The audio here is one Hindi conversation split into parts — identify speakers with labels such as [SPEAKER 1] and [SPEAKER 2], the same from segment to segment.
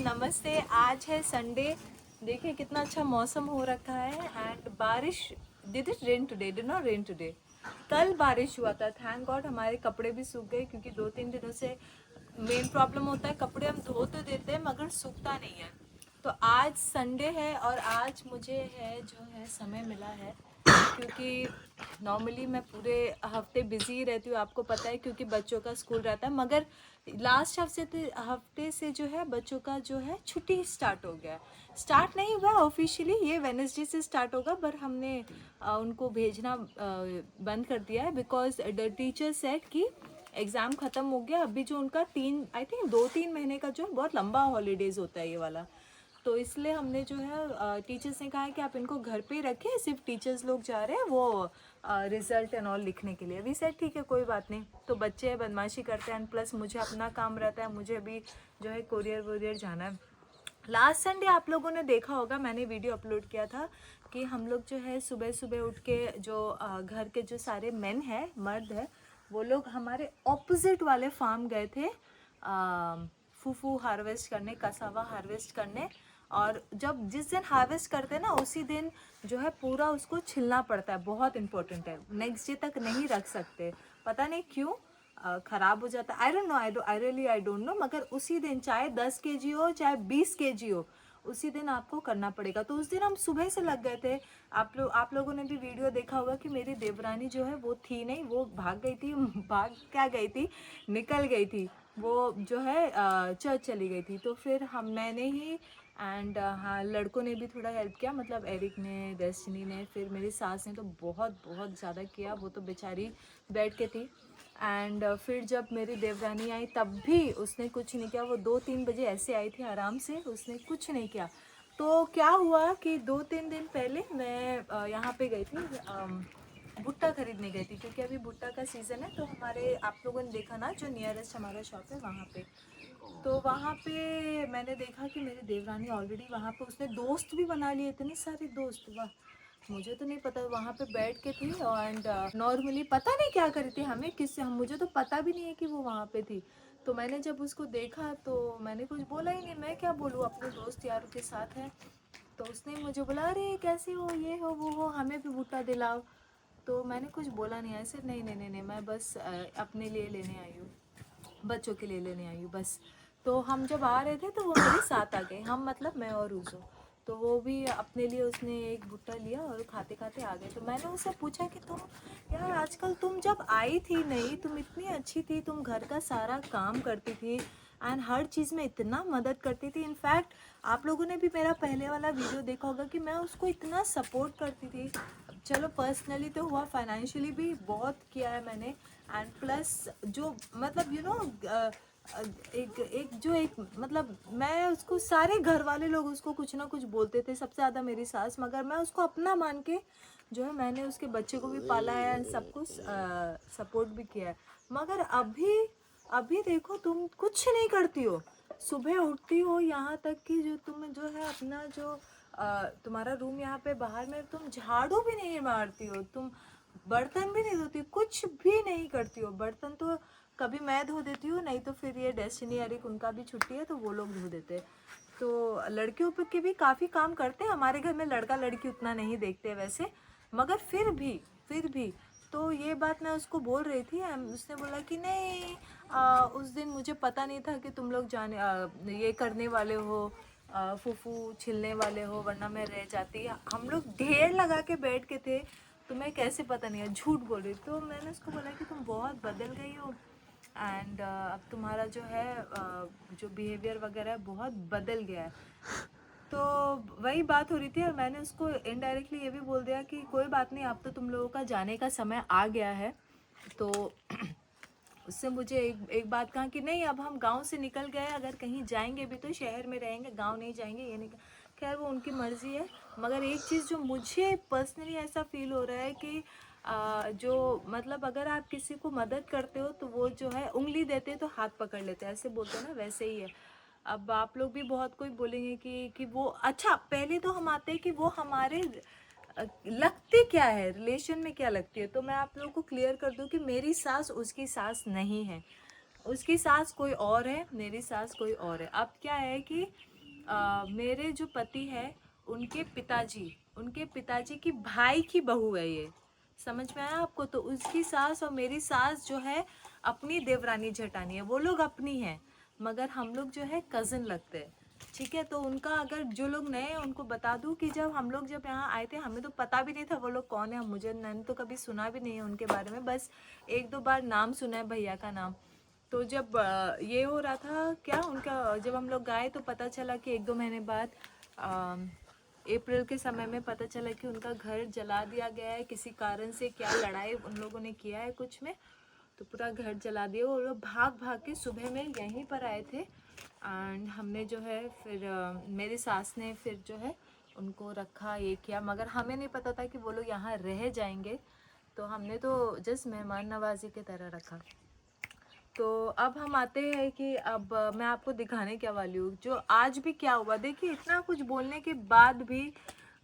[SPEAKER 1] नमस्ते। आज है संडे। देखिए कितना अच्छा मौसम हो रखा है एंड बारिश did it rain today, did not rain today. कल बारिश हुआ था, थैंक गॉड हमारे कपड़े भी सूख गए क्योंकि 2-3 दिनों से मेन प्रॉब्लम होता है कपड़े हम धो तो देते हैं मगर सूखता नहीं है। तो आज संडे है और आज मुझे है जो है समय मिला है क्योंकि नॉर्मली मैं पूरे हफ्ते बिजी ही रहती हूँ, आपको पता है, क्योंकि बच्चों का स्कूल रहता है। मगर लास्ट हफ्ते से जो है बच्चों का जो है छुट्टी स्टार्ट हो गया। स्टार्ट नहीं हुआ ऑफिशियली, ये वेडनेसडे से स्टार्ट होगा, पर हमने उनको भेजना बंद कर दिया है बिकॉज द टीचर सेड कि एग्ज़ाम ख़त्म हो गया। अभी जो उनका 2-3 महीने का जो बहुत लंबा हॉलीडेज़ होता है ये वाला, तो इसलिए हमने जो है टीचर्स ने कहा है कि आप इनको घर पे ही रखें, सिर्फ टीचर्स लोग जा रहे हैं वो रिजल्ट एंड ऑल लिखने के लिए। अभी सेट ठीक है, कोई बात नहीं। तो बच्चे बदमाशी करते हैं एंड प्लस मुझे अपना काम रहता है, मुझे अभी जो है कोरियर वोरियर जाना है। लास्ट संडे आप लोगों ने देखा होगा, मैंने वीडियो अपलोड किया था कि हम लोग जो है सुबह सुबह उठ के जो घर के जो सारे मेन हैं, मर्द है, वो लोग हमारे ऑपोजिट वाले फार्म गए थे फूफू हार्वेस्ट करने, कसावा हार्वेस्ट करने। और जब जिस दिन हार्वेस्ट करते हैं ना उसी दिन जो है पूरा उसको छिलना पड़ता है, बहुत इंपॉर्टेंट है, नेक्स्ट डे तक नहीं रख सकते, पता नहीं क्यों ख़राब हो जाता है। आई डोंट नो, मगर उसी दिन चाहे 10 kg हो चाहे 20 kg हो, उसी दिन आपको करना पड़ेगा। तो उस दिन हम सुबह से लग गए थे। आप लोगों ने भी वीडियो देखा होगा कि मेरी देवरानी जो है वो थी नहीं, वो भाग गई थी भाग क्या गई थी, निकल गई थी, वो जो है चर्च चली गई थी। तो फिर मैंने ही एंड हाँ, लड़कों ने भी थोड़ा हेल्प किया, मतलब एरिक ने, डेस्टिनी ने, फिर मेरी सास ने तो बहुत बहुत ज़्यादा किया, वो तो बेचारी बैठ के थी। एंड फिर जब मेरी देवरानी आई तब भी उसने कुछ नहीं किया, वो 2-3 बजे ऐसे आई थी आराम से, उसने कुछ नहीं किया। तो क्या हुआ कि 2-3 दिन पहले मैं यहाँ पे गई थी, भुट्टा खरीदने गई थी क्योंकि अभी भुट्टा का सीज़न है। तो हमारे, आप लोगों ने देखा ना, जो नियरेस्ट हमारा शॉप है वहाँ पे, तो वहाँ पे मैंने देखा कि मेरी देवरानी ऑलरेडी वहाँ पे, उसने दोस्त भी बना लिए, इतने सारे दोस्त, वाह। मुझे तो नहीं पता, वहाँ पे बैठ के थी एंड नॉर्मली पता नहीं क्या करी थी, हमें किससे, हम मुझे तो पता भी नहीं है कि वो वहाँ पे थी। तो मैंने जब उसको देखा तो मैंने कुछ बोला ही नहीं, मैं क्या बोलूँ, अपने दोस्त यारों के साथ है। तो उसने मुझे बोला, अरे कैसे हो, ये हो वो हो, हमें भी भुट्टा दिलाओ। तो मैंने कुछ बोला नहीं, ऐसे नहीं नहीं नहीं नहीं, मैं बस अपने लिए लेने आई हूँ, बच्चों के लिए लेने आई हूँ बस। तो हम जब आ रहे थे तो वो मेरे साथ आ गए, हम मतलब मैं और रूजो। तो वो भी अपने लिए उसने एक भुट्टा लिया और खाते खाते आ गए। तो मैंने उससे पूछा कि तुम यार आजकल, तुम जब आई थी नहीं, तुम इतनी अच्छी थी, तुम घर का सारा काम करती थी एंड हर चीज़ में इतना मदद करती थी। इनफैक्ट आप लोगों ने भी मेरा पहले वाला वीडियो देखा होगा कि मैं उसको इतना सपोर्ट करती थी। चलो पर्सनली तो हुआ, फाइनेंशियली भी बहुत किया है मैंने एंड प्लस जो मतलब एक एक जो एक मतलब मैं उसको, सारे घर वाले लोग उसको कुछ ना कुछ बोलते थे, सबसे ज़्यादा मेरी सास, मगर मैं उसको अपना मान के जो है मैंने उसके बच्चे को भी पाला है एंड सब कुछ सपोर्ट भी किया है। मगर अभी अभी देखो, तुम कुछ नहीं करती हो, सुबह उठती हो, यहाँ तक कि जो तुम जो है अपना जो तुम्हारा रूम यहाँ पे बाहर में, तुम झाड़ू भी नहीं मारती हो, तुम बर्तन भी नहीं धोती, कुछ भी नहीं करती हो। बर्तन तो कभी मैं धो देती हूँ, नहीं तो फिर ये डेस्टिनी एरिक, उनका भी छुट्टी है तो वो लोग धो देते हैं। तो लड़कियों पे के भी काफ़ी काम करते हैं, हमारे घर में लड़का लड़की उतना नहीं देखते वैसे, मगर फिर भी तो ये बात मैं उसको बोल रही थी। उसने बोला कि नहीं, उस दिन मुझे पता नहीं था कि तुम लोग ये करने वाले हो, फूफू छिलने वाले हो, वरना मैं रह जाती। हम लोग ढेर लगा के बैठ के थे, तुम्हें कैसे पता नहीं है, झूठ बोल रही। तो मैंने उसको बोला कि तुम बहुत बदल गई हो एंड अब तुम्हारा जो है जो बिहेवियर वगैरह है बहुत बदल गया है। तो वही बात हो रही थी और मैंने उसको इनडायरेक्टली ये भी बोल दिया कि कोई बात नहीं, अब तो तुम लोगों का जाने का समय आ गया है। तो उससे मुझे एक बात कहा कि नहीं, अब हम गांव से निकल गए, अगर कहीं जाएंगे भी तो शहर में रहेंगे, गांव नहीं जाएंगे, ये नहीं। खैर वो उनकी मर्ज़ी है, मगर एक चीज़ जो मुझे पर्सनली ऐसा फील हो रहा है कि जो मतलब अगर आप किसी को मदद करते हो तो वो जो है उंगली देते हैं तो हाथ पकड़ लेते हैं, ऐसे बोलते हैं ना, वैसे ही है। अब आप लोग भी बहुत कोई बोलेंगे कि वो, अच्छा पहले तो हम आते हैं कि वो हमारे लगती क्या है, रिलेशन में क्या लगती है। तो मैं आप लोगों को क्लियर कर दूं कि मेरी सास उसकी सास नहीं है, उसकी सास कोई और है, मेरी सास कोई और है। अब क्या है कि मेरे जो पति है उनके पिताजी की भाई की बहू है ये, समझ में आया आपको? तो उसकी सास और मेरी सास जो है अपनी देवरानी जेठानी है, वो लोग अपनी हैं, मगर हम लोग जो है कज़न लगते हैं, ठीक है? तो उनका अगर जो लोग नए हैं उनको बता दूं कि जब यहाँ आए थे हमें तो पता भी नहीं था वो लोग कौन है, मैंने तो कभी सुना भी नहीं है उनके बारे में, बस एक दो बार नाम सुना है भैया का नाम। तो जब ये हो रहा था क्या उनका, जब हम लोग गए तो पता चला कि एक दो महीने बाद अप्रैल के समय में पता चला कि उनका घर जला दिया गया है किसी कारण से, क्या लड़ाई उन लोगों ने किया है कुछ में, तो पूरा घर जला दिया। वो लोग भाग भाग के सुबह में यहीं पर आए थे एंड हमने जो है फिर मेरी सास ने फिर जो है उनको रखा, ये किया, मगर हमें नहीं पता था कि वो लोग यहाँ रह जाएंगे, तो हमने तो जस्ट मेहमान नवाजी की तरह रखा। तो अब हम आते हैं कि अब मैं आपको दिखाने क्या वाली हूँ जो आज भी क्या हुआ। देखिए इतना कुछ बोलने के बाद भी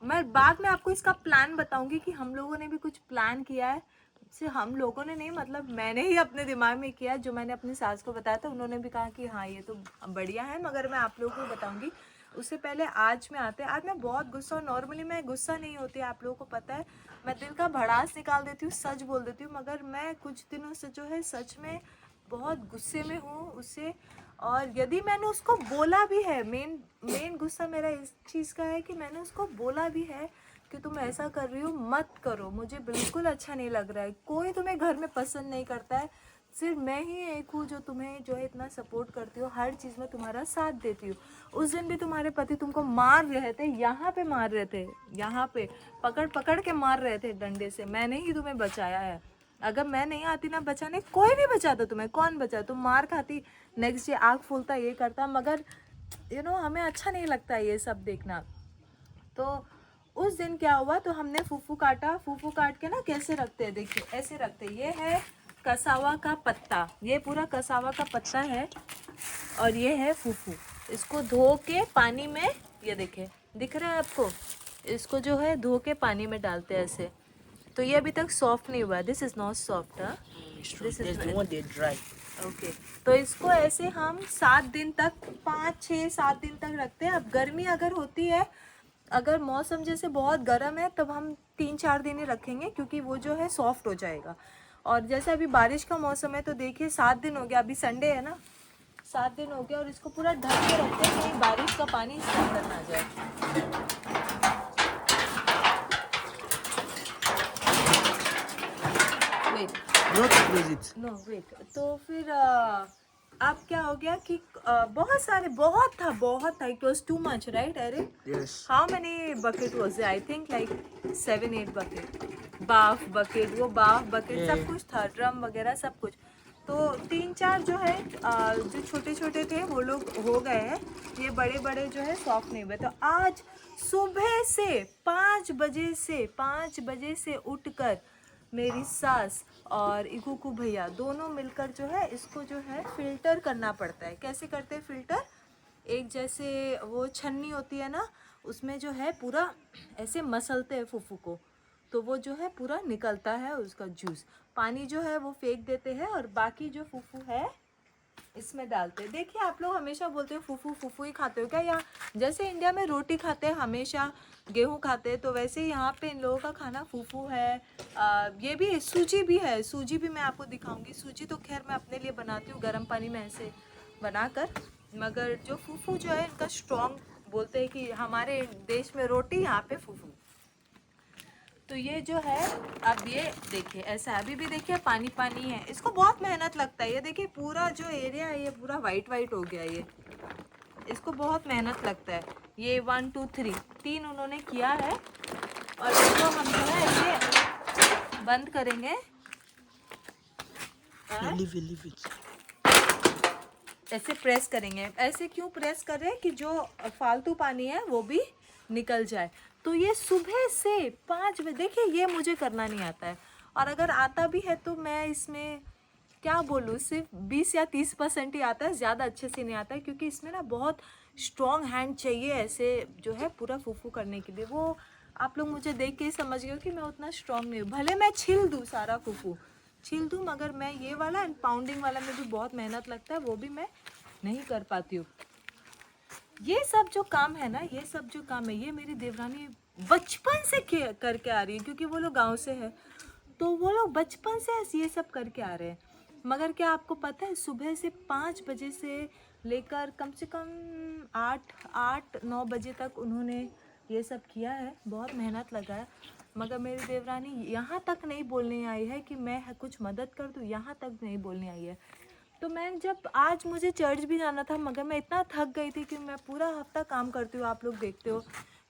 [SPEAKER 1] मैं बाद में आपको इसका प्लान बताऊंगी कि हम लोगों ने भी कुछ प्लान किया है, सिर्फ हम लोगों ने नहीं, मतलब मैंने ही अपने दिमाग में किया, जो मैंने अपनी सास को बताया था उन्होंने भी कहा कि हाँ ये तो बढ़िया है, मगर मैं आप लोगों को बताऊंगी। उससे पहले आज में आते हैं, आज मैं बहुत गुस्सा, नॉर्मली मैं गुस्सा नहीं होती, आप लोगों को पता है, मैं दिल का भड़ास निकाल देती हूँ, सच बोल देती हूँ, मगर मैं कुछ दिनों से जो है सच में बहुत गुस्से में हूँ उससे। और यदि मैंने उसको बोला भी है, मेन गुस्सा मेरा इस चीज़ का है कि मैंने उसको बोला भी है कि तुम ऐसा कर रही हो मत करो, मुझे बिल्कुल अच्छा नहीं लग रहा है, कोई तुम्हें घर में पसंद नहीं करता है, सिर्फ मैं ही एक हूँ जो तुम्हें जो है इतना सपोर्ट करती हूँ, हर चीज़ में तुम्हारा साथ देती हूँ। उस दिन भी तुम्हारे पति तुमको मार रहे थे, यहाँ पे मार रहे थे, यहाँ पे पकड़ पकड़ के मार रहे थे डंडे से, मैंने ही तुम्हें बचाया है, अगर मैं नहीं आती ना बचाने, कोई नहीं बचाता तुम्हें, कौन बचा, तुम मार खाती, नेक्स्ट डे आँख फूलता, ये करता, मगर हमें अच्छा नहीं लगता ये सब देखना। तो उस दिन क्या हुआ, तो हमने फूफू काटा, फूफू काट के ना कैसे रखते हैं, देखिए ऐसे रखते हैं, ये है कसावा का पत्ता, ये पूरा कसावा का पत्ता है, और ये है फूफू, इसको धो के पानी में, ये देखे दिख रहा है आपको, इसको जो है धो के पानी में डालते हैं ऐसे, तो ये अभी तक सॉफ्ट नहीं हुआ, this is not soft, this is
[SPEAKER 2] dry.
[SPEAKER 1] Okay. तो इसको ऐसे हम 7 दिन तक, 5 6 7 दिन तक रखते हैं। अब गर्मी अगर होती है, अगर मौसम जैसे बहुत गर्म है, तब हम 3 4 दिन ही रखेंगे, क्योंकि वो जो है सॉफ्ट हो जाएगा। और जैसे अभी बारिश का मौसम है, तो देखिए 7 दिन हो गया, अभी संडे है ना, 7 दिन हो गया, और इसको पूरा ढक के रखते हैं कहीं बारिश का पानी इसके अंदर ना जाए। Wait,
[SPEAKER 2] Not close it.
[SPEAKER 1] No wait, तो फिर अब क्या हो गया कि बहुत था, it was too much, right Eric?
[SPEAKER 2] Yes.
[SPEAKER 1] How many bucket was, I think like 7 8 bucket, half bucket, वो बाफ बकेट सब कुछ था, ड्रम वगैरह सब कुछ। तो 3 4 जो है जो छोटे छोटे थे वो लोग हो गए हैं, ये बड़े बड़े जो है सॉफ्ट नहीं हुए। तो आज सुबह से 5 बजे से उठकर मेरी सास और इकुकू भैया दोनों मिलकर जो है इसको जो है फिल्टर करना पड़ता है। कैसे करते हैं फिल्टर, एक जैसे वो छन्नी होती है ना, उसमें जो है पूरा ऐसे मसलते हैं फूफू को, तो वो जो है पूरा निकलता है उसका जूस, पानी जो है वो फेंक देते हैं, और बाकी जो फूफू है इसमें डालते हैं। देखिए आप लोग हमेशा बोलते हो फूफू फूफू ही खाते हो क्या, या जैसे इंडिया में रोटी खाते हैं हमेशा, गेहूं खाते हैं, तो वैसे यहाँ पे इन लोगों का खाना फूफू है। ये भी सूजी भी है, सूजी भी मैं आपको दिखाऊंगी, सूजी तो खैर मैं अपने लिए बनाती हूँ गर्म पानी में ऐसे बनाकर, मगर जो फूफू जो है इनका स्ट्रॉन्ग, बोलते हैं कि हमारे देश में रोटी, यहाँ पे फूफू। तो ये जो है, अब ये देखिए ऐसा अभी भी देखिए पानी पानी है, इसको बहुत मेहनत लगता है, ये देखिए पूरा जो एरिया है ये पूरा वाइट वाइट हो गया, ये इसको बहुत मेहनत लगता है। ये 1 2 3 उन्होंने किया है, और इसको हम जो है ऐसे बंद करेंगे,
[SPEAKER 2] Leave it.
[SPEAKER 1] ऐसे प्रेस करेंगे। ऐसे क्यों प्रेस कर रहे हैं कि जो फालतू पानी है वो भी निकल जाए। तो ये सुबह से 5 बजे, देखिए ये मुझे करना नहीं आता है, और अगर आता भी है तो मैं इसमें क्या बोलूँ, सिर्फ 20 या 30% ही आता है, ज़्यादा अच्छे से नहीं आता है, क्योंकि इसमें ना बहुत स्ट्रॉन्ग हैंड चाहिए ऐसे जो है पूरा फूफू करने के लिए। वो आप लोग मुझे देख के ही समझ गए हो कि मैं उतना स्ट्रॉन्ग नहीं हूँ, भले मैं छिल दूँ सारा फूफू छील दूँ, मगर मैं ये वाला एंड पाउंडिंग वाला में भी बहुत मेहनत लगता है, वो भी मैं नहीं कर पाती हूँ। ये सब जो काम है ना, ये सब जो काम है, ये मेरी देवरानी बचपन से करके आ रही है, क्योंकि वो लोग गांव से है, तो वो लोग बचपन से ये सब करके आ रहे हैं। मगर क्या आपको पता है, सुबह से 5 बजे से लेकर कम से कम 8-9 बजे तक उन्होंने ये सब किया है, बहुत मेहनत लगा है। मगर मेरी देवरानी यहाँ तक नहीं बोलने आई है कि मैं कुछ मदद कर दूँ, यहाँ तक नहीं बोलने आई है। तो मैं जब आज मुझे चर्च भी जाना था, मगर मैं इतना थक गई थी कि मैं पूरा हफ्ता काम करती हूँ, आप लोग देखते हो।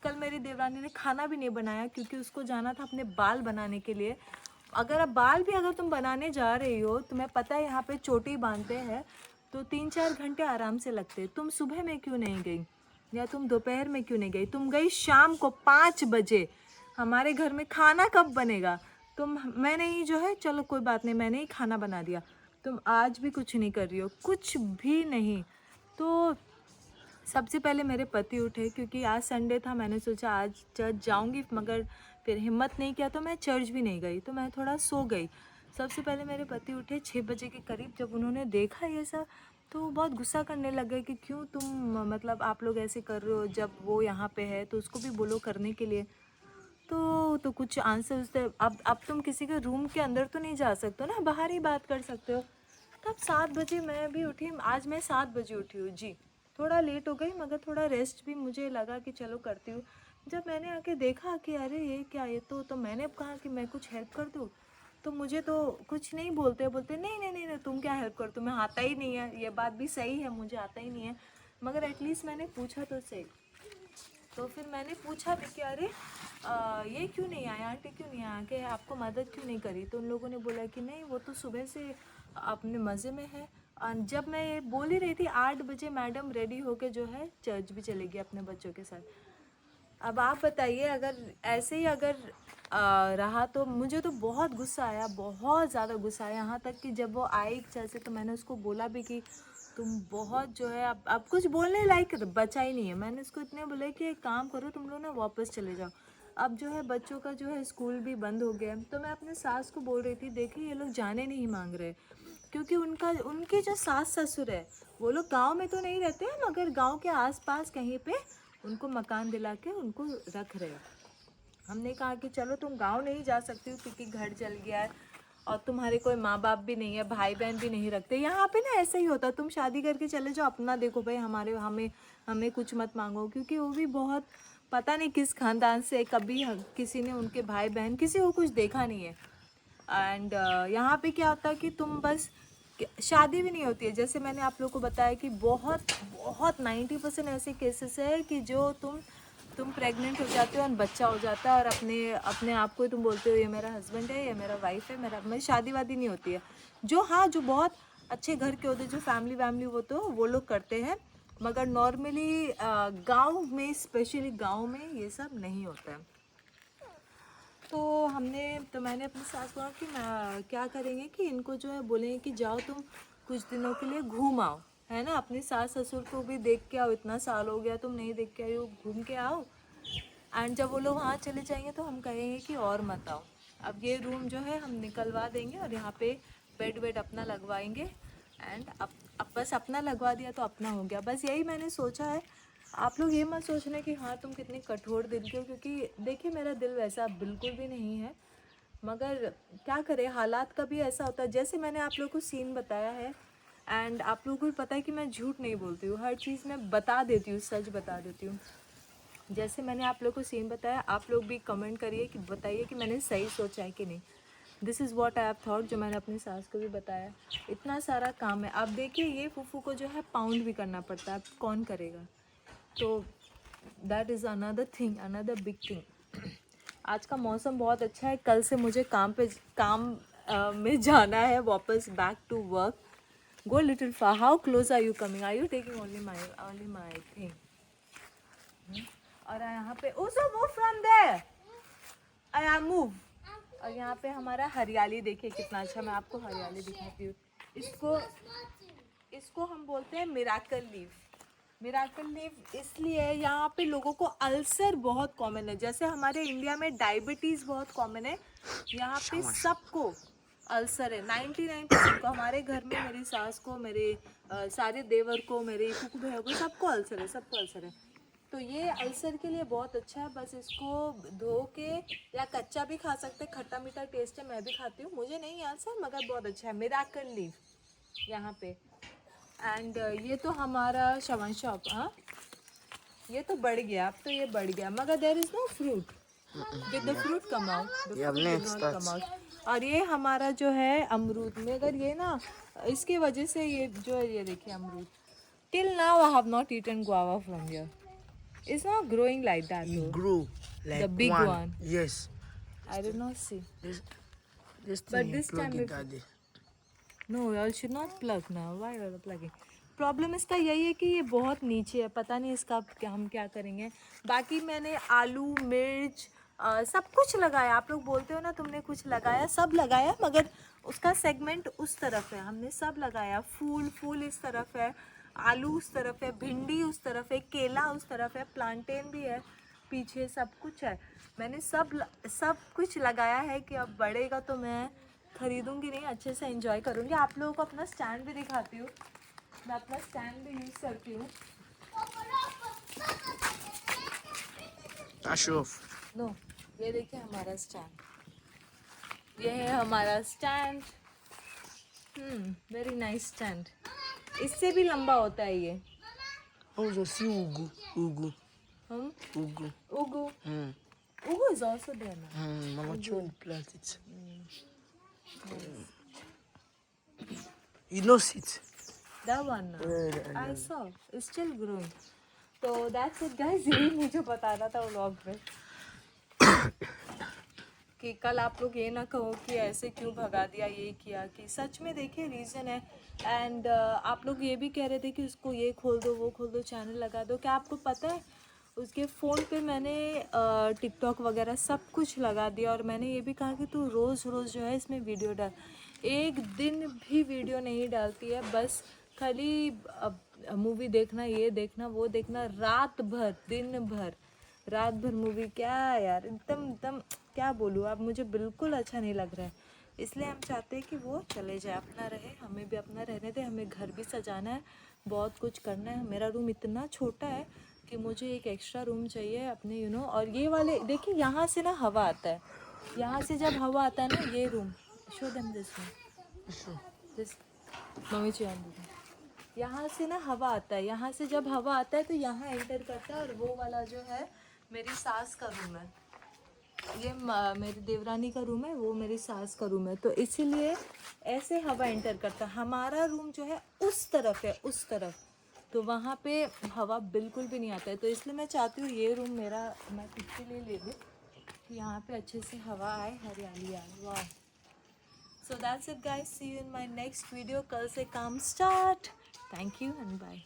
[SPEAKER 1] कल मेरी देवरानी ने खाना भी नहीं बनाया, क्योंकि उसको जाना था अपने बाल बनाने के लिए। अगर अगर तुम बनाने जा रही हो, तुम्हें पता है यहाँ पे चोटी बांधते हैं, तो 3-4 घंटे आराम से लगते। तुम सुबह में क्यों नहीं गई, या तुम दोपहर में क्यों नहीं गई? तुम गई शाम को 5 बजे। हमारे घर में खाना कब बनेगा? मैंने ही जो है, चलो कोई बात नहीं, मैंने ही खाना बना दिया। तुम आज भी कुछ नहीं कर रही हो, कुछ भी नहीं। तो सबसे पहले मेरे पति उठे, क्योंकि आज संडे था, मैंने सोचा आज चर्च जाऊंगी, मगर फिर हिम्मत नहीं किया, तो मैं चर्च भी नहीं गई, तो मैं थोड़ा सो गई। सबसे पहले मेरे पति उठे 6 बजे के करीब। जब उन्होंने देखा ये सब, तो वो बहुत गुस्सा करने लग गए कि क्यों तुम, मतलब आप लोग ऐसे कर रहे हो, जब वो यहाँ पे है तो उसको भी बोलो करने के लिए। तो कुछ आंसर उससे, अब तुम किसी के रूम के अंदर तो नहीं जा सकते हो ना, बाहर ही बात कर सकते हो। तब 7 बजे मैं भी उठी। आज मैं 7 बजे उठी हूँ जी, थोड़ा लेट हो गई, मगर थोड़ा रेस्ट भी मुझे लगा कि चलो करती हूँ। जब मैंने आके देखा कि अरे ये क्या, ये तो मैंने कहा कि मैं कुछ हेल्प कर दूँ, तो मुझे तो कुछ नहीं बोलते नहीं नहीं नहीं नहीं, तुम क्या हेल्प कर, तुम्हें आता ही नहीं है। ये बात भी सही है, मुझे आता ही नहीं है, मगर एटलीस्ट मैंने पूछा तो सही। तो फिर मैंने पूछा भी कि अरे ये क्यों नहीं आया, आंटी क्यों नहीं आया, कि आपको मदद क्यों नहीं करी? तो उन लोगों ने बोला कि नहीं, वो तो सुबह से अपने मज़े में है। और जब मैं ये बोल ही रही थी, 8 बजे मैडम रेडी होके जो है चर्च भी चलेगी अपने बच्चों के साथ। अब आप बताइए, अगर ऐसे ही अगर रहा तो मुझे तो बहुत गुस्सा आया, बहुत ज़्यादा गुस्सा आया। यहाँ तक कि जब वो आई चर्च से, तो मैंने उसको बोला भी कि तुम बहुत जो है, अब कुछ बोलने लायक बचा ही नहीं है। मैंने उसको इतने बोला कि एक काम करो, तुम लोग ना वापस चले जाओ। अब जो है बच्चों का जो है स्कूल भी बंद हो गया। तो मैं अपने सास को बोल रही थी, देखिए ये लोग जाने नहीं मांग रहे, क्योंकि उनके जो सास ससुर है, वो लोग गांव में तो नहीं रहते हैं, मगर गांव के आसपास कहीं पे उनको मकान दिला के उनको रख रहे हैं। हमने कहा कि चलो तुम गांव नहीं जा सकती हो, क्योंकि घर जल गया है, और तुम्हारे कोई माँ बाप भी नहीं है, भाई बहन भी नहीं रखते यहाँ पे ना। ऐसा ही होता, तुम शादी करके चले जाओ, अपना देखो भाई, हमें हमें कुछ मत मांगो, क्योंकि वो भी बहुत पता नहीं किस खानदान से, कभी किसी ने उनके भाई बहन किसी को कुछ देखा नहीं है। एंड यहाँ पे क्या होता है कि तुम बस, शादी भी नहीं होती है। जैसे मैंने आप लोगों को बताया कि बहुत बहुत 90% ऐसे केसेस है कि जो तुम प्रेग्नेंट हो जाते हो और बच्चा हो जाता है, और अपने अपने आप को तुम बोलते हो ये मेरा हस्बैंड है, ये मेरा वाइफ है, मेरी शादी वादी नहीं होती है। जो हाँ, जो बहुत अच्छे घर के होते हैं, जो फैमिली वैमिली वो तो वो लोग करते हैं, मगर नॉर्मली गांव में, स्पेशली गांव में ये सब नहीं होता है। तो मैंने अपनी सास को कहा कि मैं क्या करेंगे कि इनको जो है बोलेंगे कि जाओ तुम कुछ दिनों के लिए घूम आओ, है ना, अपनी सास ससुर को भी देख के आओ, इतना साल हो गया तुम नहीं देख के आई हो, घूम के आओ। एंड जब वो लोग वहाँ चले जाएंगे तो हम कहेंगे कि और मत आओ। अब ये रूम जो है हम निकलवा देंगे, और यहाँ पे बेड वेड अपना लगवाएंगे। एंड अब बस अपना लगवा दिया तो अपना हो गया, बस यही मैंने सोचा है। आप लोग ये मत सोचना कि हाँ तुम कितने कठोर दिल के हो, क्योंकि देखिए मेरा दिल वैसा बिल्कुल भी नहीं है, मगर क्या करें, हालात का भी ऐसा होता है। जैसे मैंने आप लोग को सीन बताया है, एंड आप लोगों को भी पता है कि मैं झूठ नहीं बोलती हूँ, हर चीज़ मैं बता देती हूँ, सच बता देती हूँ। जैसे मैंने आप लोग को सीन बताया, आप लोग भी कमेंट करिए कि बताइए कि मैंने सही सोचा है कि नहीं। This is what I have thought, जो मैंने अपनी सास को भी बताया। इतना सारा काम है, आप देखिए ये फूफू को जो है पाउंड भी करना पड़ता है, कौन करेगा? तो that is another thing, another big thing. आज का मौसम बहुत अच्छा है। कल से मुझे काम में जाना है वापस, back to work. Go little far, how close are you coming, are you taking only my thing? और यहाँ पे also move from there, I move. और यहाँ पे हमारा हरियाली देखिए कितना अच्छा, मैं आपको हरियाली दिखाती हूँ। इसको इसको हम बोलते हैं मिराकल लीफ। मिराकल लीफ इसलिए यहाँ पे लोगों को अल्सर बहुत कॉमन है, जैसे हमारे इंडिया में डायबिटीज़ बहुत कॉमन है, यहाँ पे सबको अल्सर है 99% को। हमारे घर में मेरी सास को, मेरे सारे देवर को, मेरे कुकू भैया को, सबको अल्सर है, सबको अल्सर है। तो ये अल्सर के लिए बहुत अच्छा है। बस इसको धो के या कच्चा भी खा सकते, खट्टा मीठा टेस्ट है, मैं भी खाती हूँ, मुझे नहीं है अल्सर मगर बहुत अच्छा है। मिराकल लीफ यहाँ पे। एंड ये तो हमारा शवन शॉप। हाँ ये तो बढ़ गया, अब तो ये बढ़ गया, मगर there is no fruit. Did the fruit come out? The
[SPEAKER 2] Yeah,
[SPEAKER 1] fruit did
[SPEAKER 2] next
[SPEAKER 1] not
[SPEAKER 2] that's
[SPEAKER 1] come out. और ये हमारा जो है अमरूद, मगर ये ना इसके वजह से ये जो है, ये देखिए अमरूद। Till now I have not eaten guava from here. It's not growing like that
[SPEAKER 2] it
[SPEAKER 1] though.
[SPEAKER 2] grew like
[SPEAKER 1] The big
[SPEAKER 2] one.
[SPEAKER 1] one.
[SPEAKER 2] Yes.
[SPEAKER 1] I did not see.
[SPEAKER 2] This
[SPEAKER 1] But
[SPEAKER 2] thing
[SPEAKER 1] this
[SPEAKER 2] plug
[SPEAKER 1] time
[SPEAKER 2] it
[SPEAKER 1] if-
[SPEAKER 2] daddy.
[SPEAKER 1] No, you should not plug now. Why are you plugging? Problem इसका यही है कि ये बहुत नीचे है, पता नहीं इसका क्या हम क्या करेंगे। बाकी मैंने आलू, मिर्च, सब कुछ लगाया। आप लोग बोलते हो ना तुमने कुछ लगाया, सब लगाया, मगर उसका सेगमेंट उस तरफ है। हमने सब लगाया, फूल इस तरफ है, आलू उस तरफ है, भिंडी उस तरफ है, केला उस तरफ है, प्लांटेन भी है पीछे, सब कुछ है। मैंने सब कुछ लगाया है कि अब बढ़ेगा तो मैं खरीदूंगी नहीं, अच्छे से एंजॉय करूंगी। आप लोगों को अपना स्टैंड भी दिखाती हूँ, मैं अपना स्टैंड भी यूज करती हूँ।
[SPEAKER 2] Show off.
[SPEAKER 1] नो ये देखिए हमारा स्टैंड, ये है हमारा स्टैंड। Very nice stand. इससे भी लंबा होता है ये।
[SPEAKER 2] Oh, just see ugu. Ugu.
[SPEAKER 1] हम
[SPEAKER 2] Ugu.
[SPEAKER 1] Ugu,
[SPEAKER 2] Hmm.
[SPEAKER 1] Ugu is also there ना।
[SPEAKER 2] Mama Chon plant it. You know it.
[SPEAKER 1] That one now.
[SPEAKER 2] Yeah.
[SPEAKER 1] I saw. It's still growing. तो that's it guys, यही मुझे बताना था व्लॉग में कि कल आप लोग ये ना कहो कि ऐसे क्यों भगा दिया, ये किया, कि सच में देखिए रीज़न है। एंड आप लोग ये भी कह रहे थे कि उसको ये खोल दो, वो खोल दो, चैनल लगा दो। क्या आपको पता है उसके फ़ोन पे मैंने टिकटॉक वगैरह सब कुछ लगा दिया, और मैंने ये भी कहा कि तू रोज़ रोज़ जो है इसमें वीडियो डाल। एक दिन भी वीडियो नहीं डालती है, बस खाली मूवी देखना, ये देखना, वो देखना, रात भर दिन भर रात भर मूवी। क्या यार, एकदम क्या बोलूँ, अब मुझे बिल्कुल अच्छा नहीं लग रहा है। इसलिए हम चाहते हैं कि वो चले जाए, अपना रहे, हमें भी अपना रहने दे। हमें घर भी सजाना है, बहुत कुछ करना है। मेरा रूम इतना छोटा है कि मुझे एक एक्स्ट्रा रूम चाहिए अपने और ये वाले देखिए, यहाँ से ना हवा आता है, यहाँ से जब हवा आता है ना, ये room show them this room, this mummy चाहिए, यहाँ से ना हवा आता है, यहाँ से जब हवा आता है तो यहाँ एंटर करता है। और वो वाला जो है मेरी सास का रूम है, ये मेरी देवरानी का रूम है, वो मेरी सास का रूम है। तो इसीलिए ऐसे हवा एंटर करता है। हमारा रूम जो है उस तरफ है, उस तरफ, तो वहाँ पे हवा बिल्कुल भी नहीं आता है। तो इसलिए मैं चाहती हूँ ये रूम मेरा मैं खुद के लिए ले लूँ कि यहाँ पे अच्छे से हवा आए, हरियाली आए। वाह। So that's it guys, see you in my next video. कल से काम start. Thank you and bye.